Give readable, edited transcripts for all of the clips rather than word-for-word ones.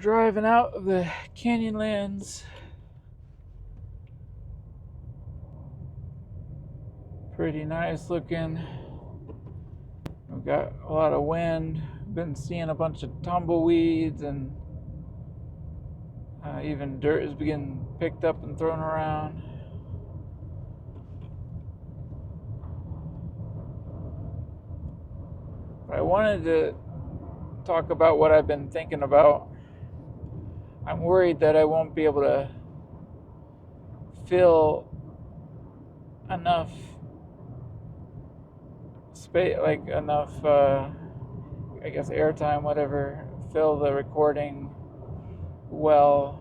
driving out of the Canyonlands. Pretty nice looking. We've got a lot of wind. Been seeing a bunch of tumbleweeds, and even dirt is being picked up and thrown around. But I wanted to talk about what I've been thinking about. I'm worried that I won't be able to fill enough space, like enough, I guess, airtime, whatever, fill the recording well.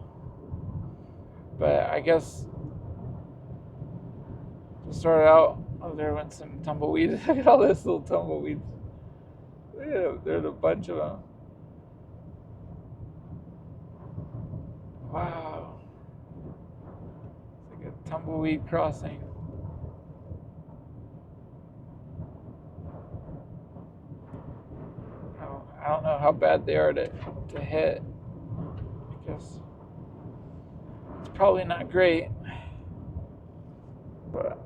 But I guess to start out, there went some tumbleweeds. Look at all this little tumbleweeds. Yeah, there's a bunch of them. Wow. It's like a tumbleweed crossing. I don't know how bad they are to hit. I guess it's probably not great. But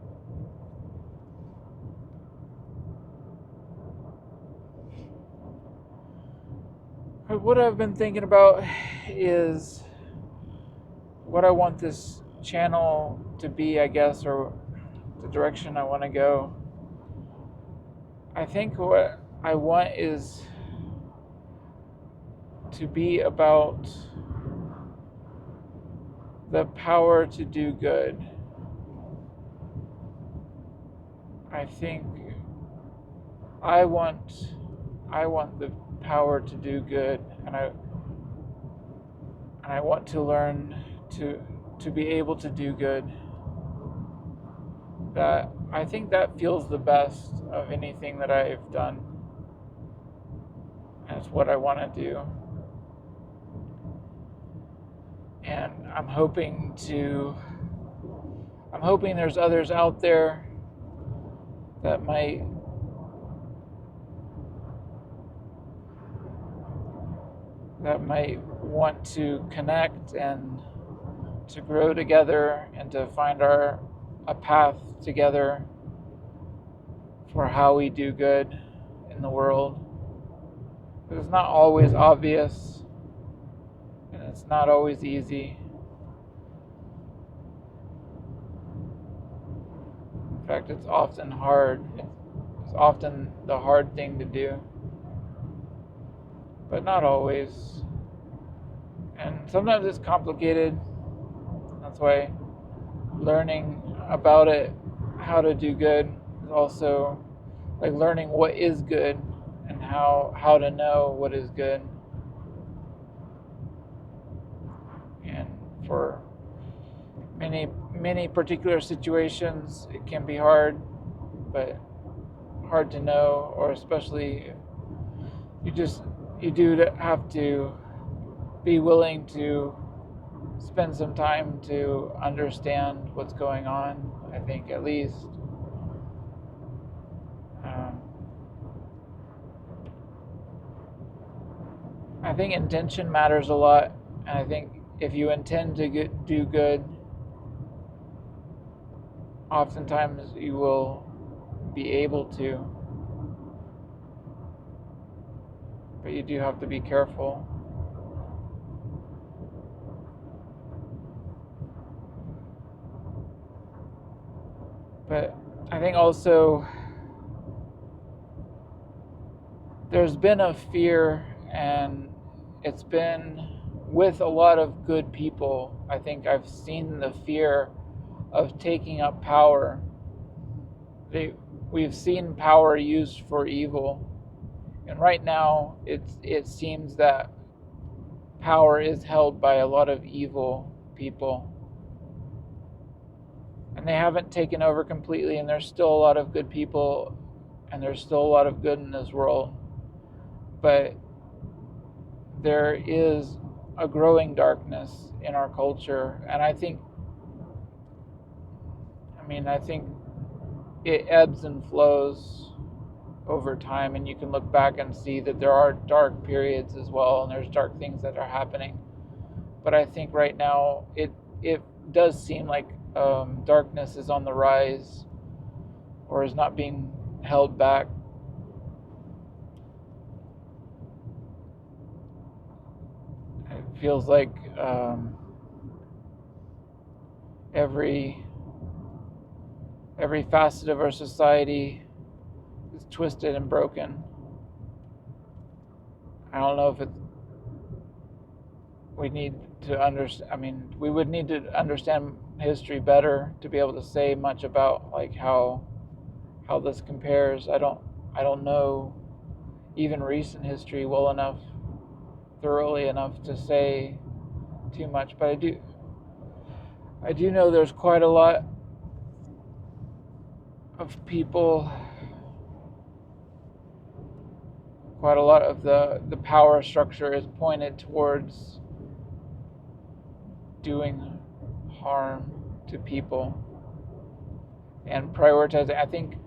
what I've been thinking about is what I want this channel to be, I guess, or the direction I want to go. I think what I want is to be about the power to do good. I think I want the power to do good, and I want to learn to be able to do good. That I think that feels the best of anything that I've done. That's what I want to do. And I'm hoping there's others out there that might want to connect and to grow together and to find a path together for how we do good in the world. It's not always obvious, and it's not always easy. In fact, it's often hard. It's often the hard thing to do, but not always. And sometimes it's complicated. That's why learning about it, how to do good, is also like learning what is good and how to know what is good. And for many particular situations, it can be hard, but hard to know, or especially you do have to be willing to spend some time to understand what's going on, I think, at least. I think intention matters a lot, and I think if you intend to do good, oftentimes you will be able to, but you do have to be careful. But I think also there's been a fear, and it's been with a lot of good people. I think I've seen the fear of taking up power. We've seen power used for evil, and right now it seems that power is held by a lot of evil people, and they haven't taken over completely, and there's still a lot of good people, and there's still a lot of good in this world, but there is a growing darkness in our culture. And I think it ebbs and flows over time, and you can look back and see that there are dark periods as well, and there's dark things that are happening. but I think right now it does seem like darkness is on the rise, or is not being held back. It feels like every facet of our society is twisted and broken. I don't know if we need to understand. I mean, we would need to understand history better to be able to say much about like how this compares. I don't know even recent history well enough, thoroughly enough to say too much, but I do know there's quite a lot of people, quite a lot of the power structure is pointed towards doing harm to people and prioritizing. I think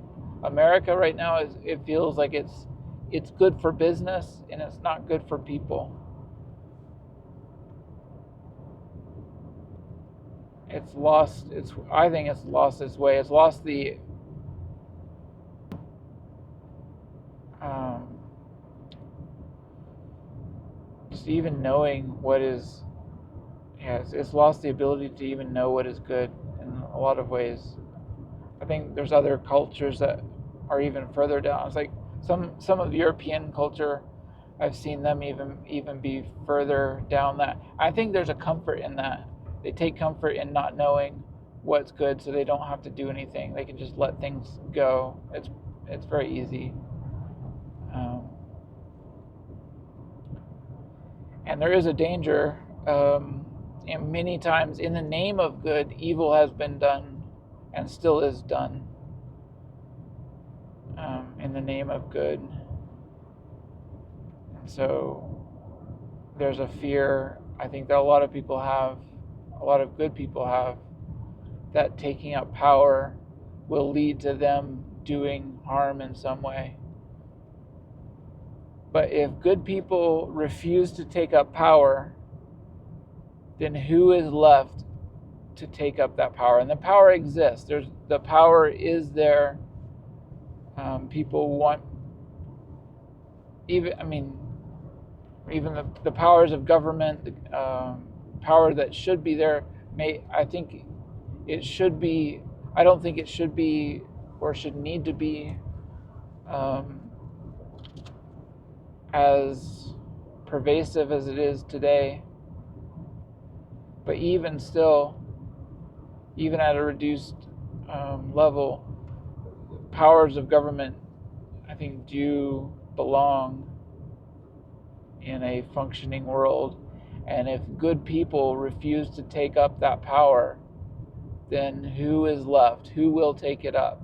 America right now it feels like it's good for business and it's not good for people. I think it's lost its way. It's lost the just even knowing what is. Yes, it's lost the ability to even know what is good in a lot of ways. I think there's other cultures that are even further down. It's like some of European culture, I've seen them even be further down that. I think there's a comfort in that. They take comfort in not knowing what's good, so they don't have to do anything. They can just let things go. It's very easy. And there is a danger. And many times, in the name of good, evil has been done, and still is done. In the name of good. And so there's a fear, I think, that a lot of people have, a lot of good people have, that taking up power will lead to them doing harm in some way. But if good people refuse to take up power, then who is left to take up that power? And the power exists. The power is there. People want, even the powers of government, the power that should be there. I think it should be. I don't think it should be or should need to be as pervasive as it is today. But even still, even at a reduced level, powers of government, I think, do belong in a functioning world. And if good people refuse to take up that power, then who is left? Who will take it up?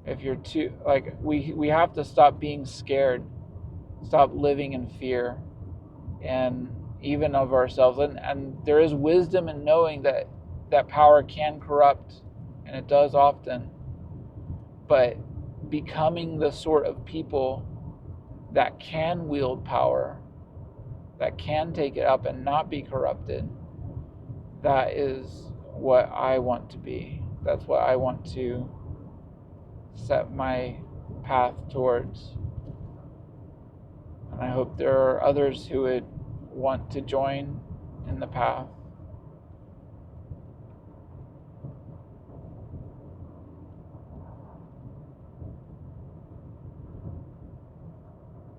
If you're too, like, we have to stop being scared, stop living in fear, and even of ourselves. And there is wisdom in knowing that power can corrupt, and it does often. But becoming the sort of people that can wield power, that can take it up and not be corrupted, that is what I want to be. That's what I want to set my path towards. And I hope there are others who would want to join in the path.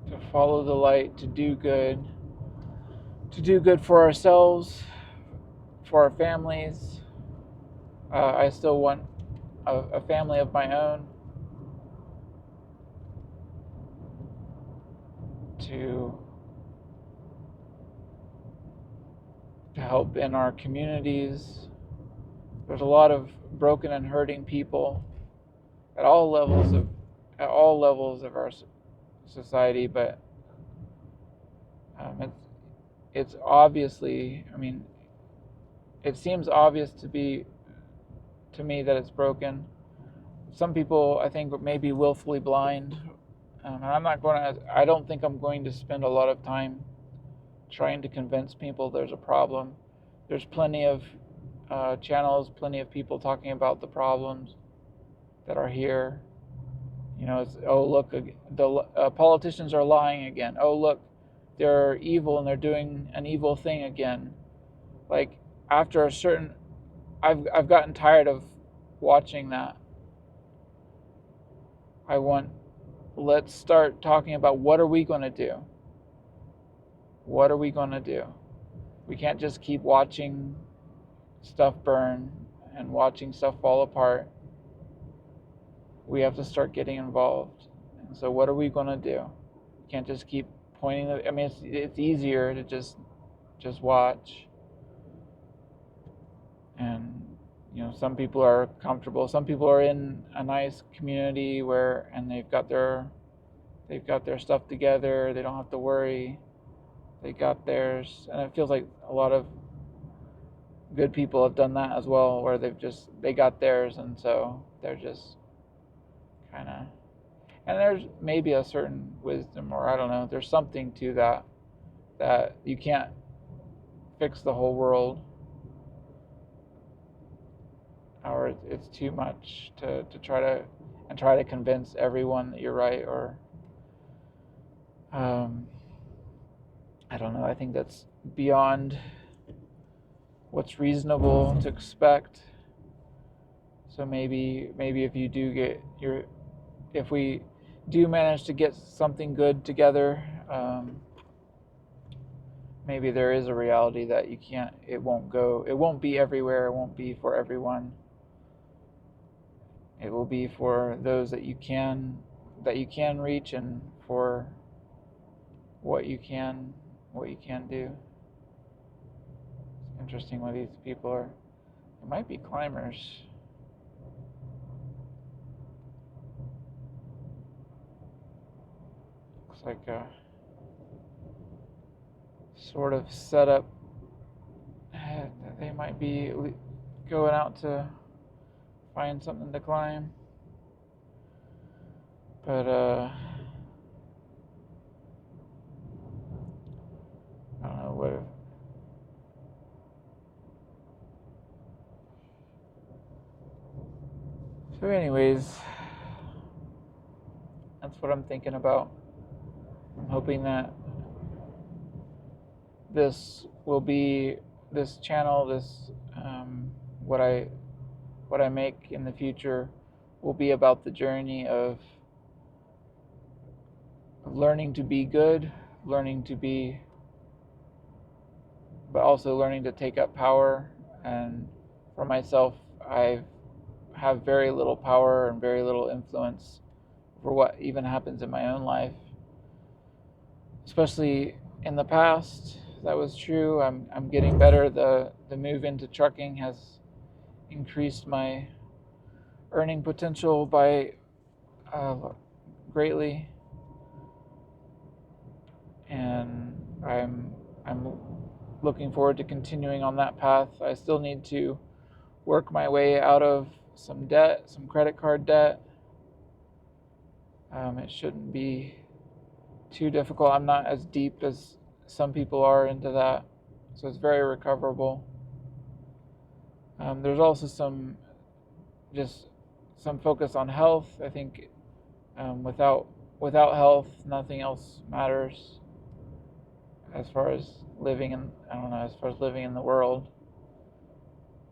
To follow the light, to do good for ourselves, for our families. I still want a family of my own. To help in our communities. There's a lot of broken and hurting people at all levels of our society, but it's obviously, it seems obvious to me that it's broken. Some people, I think, may be willfully blind. And I don't think I'm going to spend a lot of time trying to convince people there's a problem. There's plenty of channels, plenty of people talking about the problems that are here. It's, oh look, the politicians are lying again. Oh look, they're evil and they're doing an evil thing again. Like, after a certain, I've gotten tired of watching that. Let's start talking about, what are we going to do? What are we going to do? We can't just keep watching stuff burn and watching stuff fall apart. We have to start getting involved. And so what are we going to do? We can't just keep pointing. I mean, it's easier to just watch. And some people are comfortable. Some people are in a nice community and they've got their stuff together. They don't have to worry. They got theirs, and it feels like a lot of good people have done that as well, where they got theirs, and so they're just kind of. And there's maybe a certain wisdom, or I don't know. There's something to that you can't fix the whole world, or it's too much to try to convince everyone that you're right, or I don't know. I think that's beyond what's reasonable to expect. So maybe if we do manage to get something good together, maybe there is a reality that it won't be everywhere, it won't be for everyone. It will be for those that you can reach, and for what you can do. It's interesting what these people are. They might be climbers. Looks like a sort of setup. They might be going out to find something to climb. But I don't know what. So anyways, that's what I'm thinking about. I'm hoping that this channel, what I make in the future, will be about the journey of learning to be good, but also learning to take up power. And for myself, I have very little power and very little influence for what even happens in my own life. Especially in the past, that was true. I'm getting better. The move into trucking has increased my earning potential by greatly, and I'm looking forward to continuing on that path. I still need to work my way out of some debt, some credit card debt. It shouldn't be too difficult. I'm not as deep as some people are into that, so it's very recoverable. There's also some focus on health. I think without health, nothing else matters. As far as living in the world,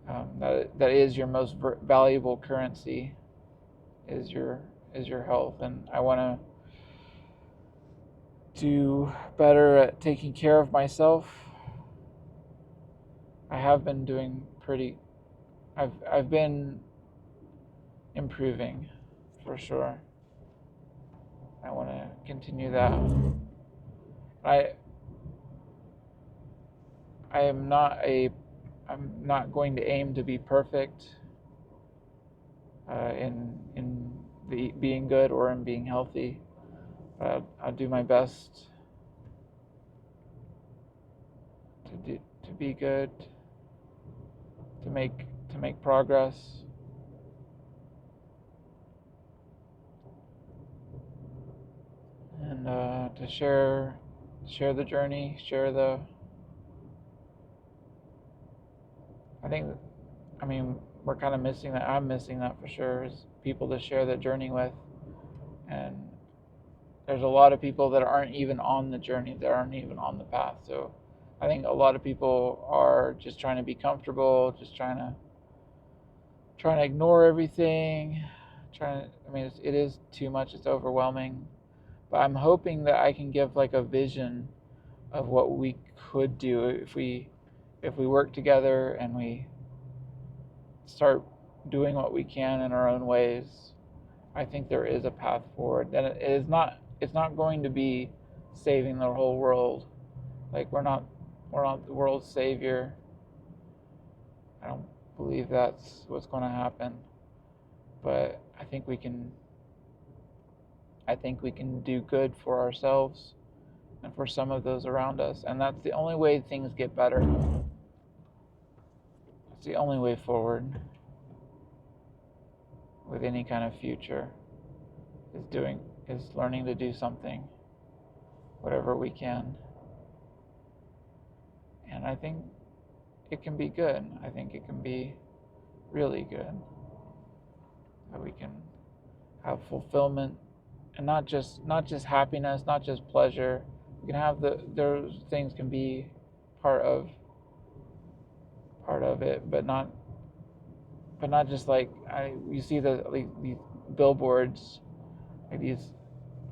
that is your most valuable currency, is your health. And I want to do better at taking care of myself. I have been doing I've been improving, for sure. I want to continue that. I'm not going to aim to be perfect in being good or in being healthy. I'll do my best to be good, to make progress, and to share share the journey, I think, I mean, we're kind of missing that. I'm missing that for sure, is people to share the journey with. And there's a lot of people that aren't even on the journey, that aren't even on the path. So I think a lot of people are just trying to be comfortable, just trying to ignore everything. I mean, it is too much. It's overwhelming. But I'm hoping that I can give like a vision of what we could do if we work together and we start doing what we can in our own ways. I think there is a path forward. And it's not going to be saving the whole world. Like we're not the world's savior. I don't believe that's what's going to happen. But I think we can do good for ourselves and for some of those around us. And that's the only way things get better. It's the only way forward with any kind of future is learning to do something, whatever we can. And I think it can be good. I think it can be really good. That we can have fulfillment, and not just happiness, not just pleasure. We can have those things can be part of it, but not just like you see these billboards, like these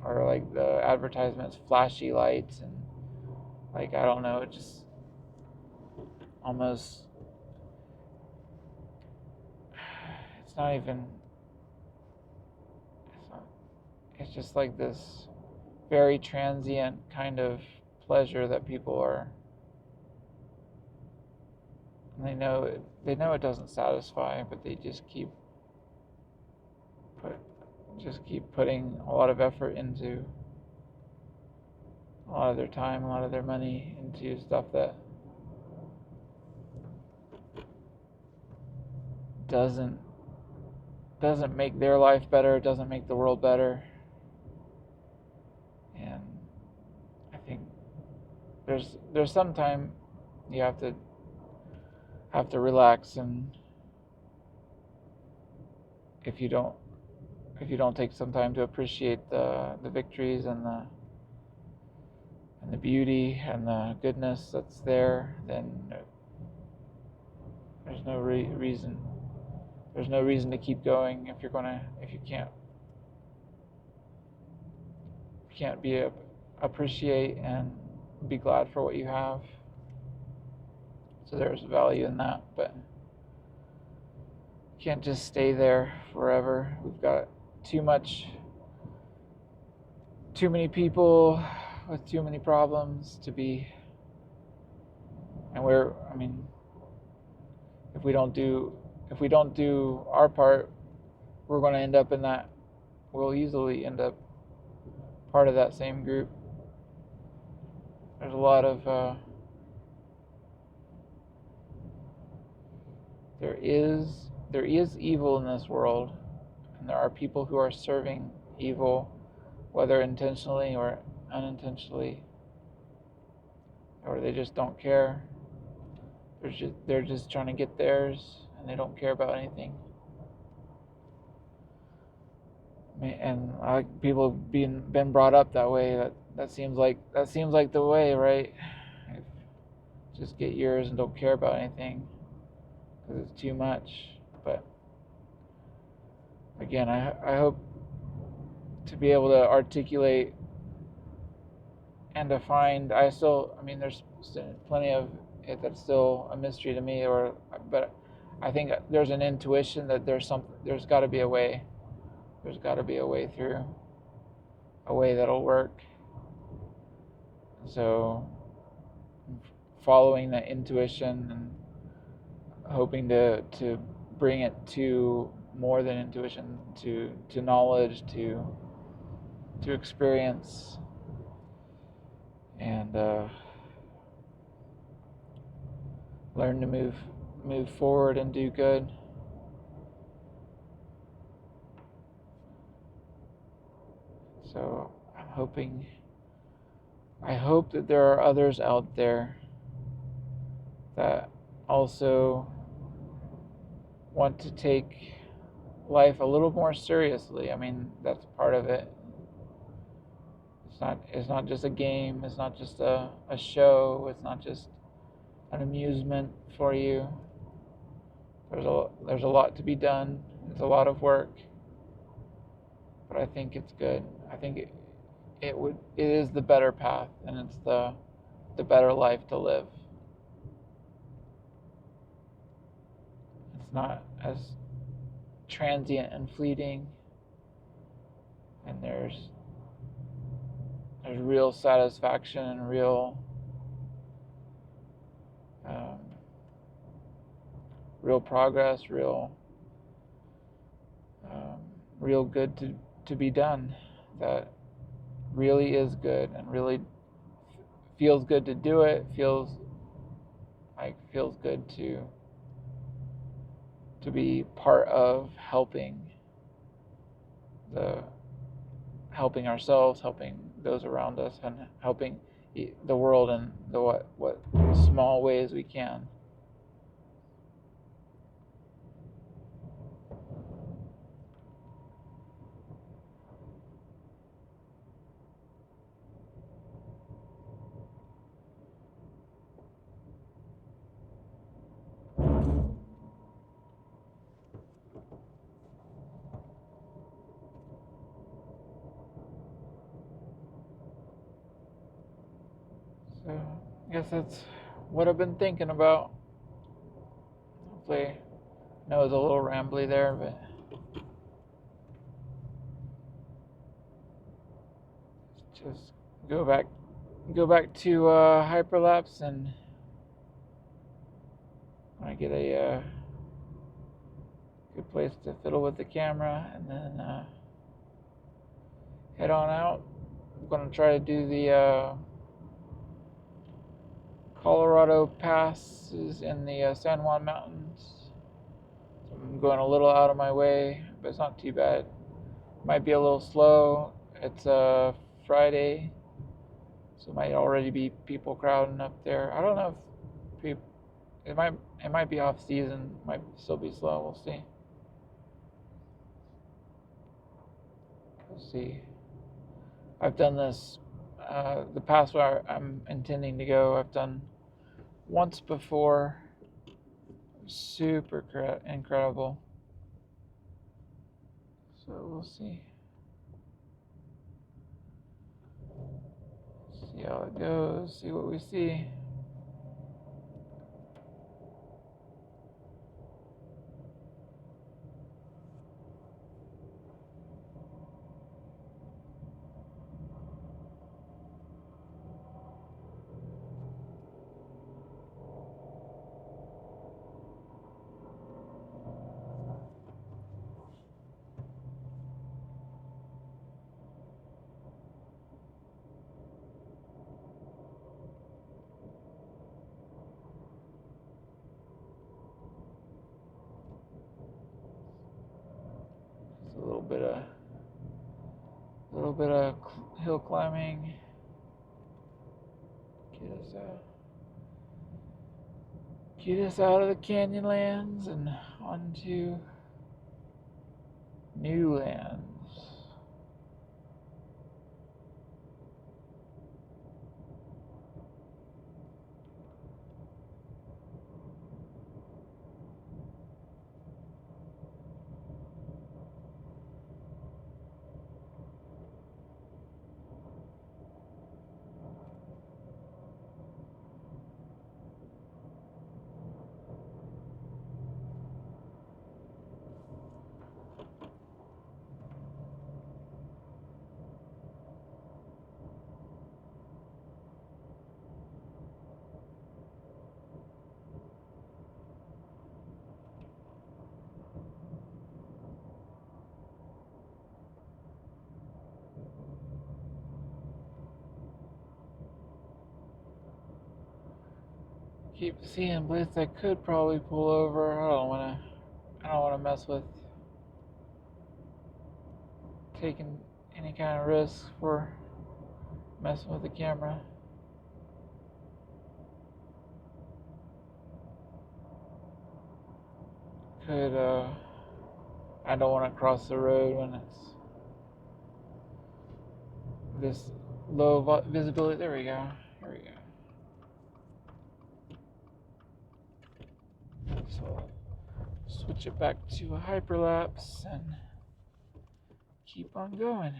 are like the advertisements, flashy lights, and like I don't know, it just almost it's just like this very transient kind of pleasure that people are, and they know it doesn't satisfy, but they just keep putting a lot of effort into a lot of their time, a lot of their money into stuff that doesn't make their life better, doesn't make the world better. And I think there's some time you have to relax, and if you don't take some time to appreciate the victories and the beauty and the goodness that's there, then there's no reason to keep going if you can't appreciate and be glad for what you have. So there's value in that, but you can't just stay there forever. We've got too many people with too many problems to be, and if we don't do our part, we'll easily end up part of that same group. There's a lot of there is evil in this world, and there are people who are serving evil, whether intentionally or unintentionally, or they just don't care. They're just trying to get theirs, and they don't care about anything. And people have been brought up that way. That seems like the way, right? Just get yours and don't care about anything because it's too much. But again, I hope to be able to articulate and to find. There's plenty of it that's still a mystery to me. But I think there's an intuition that there's got to be a way. There's got to be a way through, a way that'll work. So, following that intuition and hoping to bring it to more than intuition, to knowledge, to experience, and learn to move forward and do good. So I'm hoping I hope that there are others out there that also want to take life a little more seriously. I mean, that's part of it. It's not just a game, it's not just a show, it's not just an amusement for you. There's a lot to be done. It's a lot of work, but I think it's good. I think it is the better path, and it's the better life to live. It's not as transient and fleeting, and there's real satisfaction and um, real progress, real good to be done. That really is good and really feels good to do it. Feels good to be part of helping ourselves, helping those around us, and helping the world in the what small ways we can. So I guess that's what I've been thinking about. Hopefully, I know it's a little rambly there, but just go back to hyperlapse, and when I get a good place to fiddle with the camera, and then head on out. I'm going to try to do the Colorado passes in the San Juan Mountains. So I'm going a little out of my way, but it's not too bad. Might be a little slow. It's Friday, so might already be people crowding up there. I don't know if people, it might be off season, might still be slow. We'll see. I've done this the past where I'm intending to go. I've done once before. Super incredible. So we'll see. See how it goes. See what we see. It's a little bit of hill climbing. Get us out of the Canyonlands and onto new lands. Keep seeing places I could probably pull over. I don't wanna mess with taking any kind of risk for messing with the camera. could, I don't want to cross the road when it's this low visibility. There we go. Here we go. So switch it back to a hyperlapse and keep on going.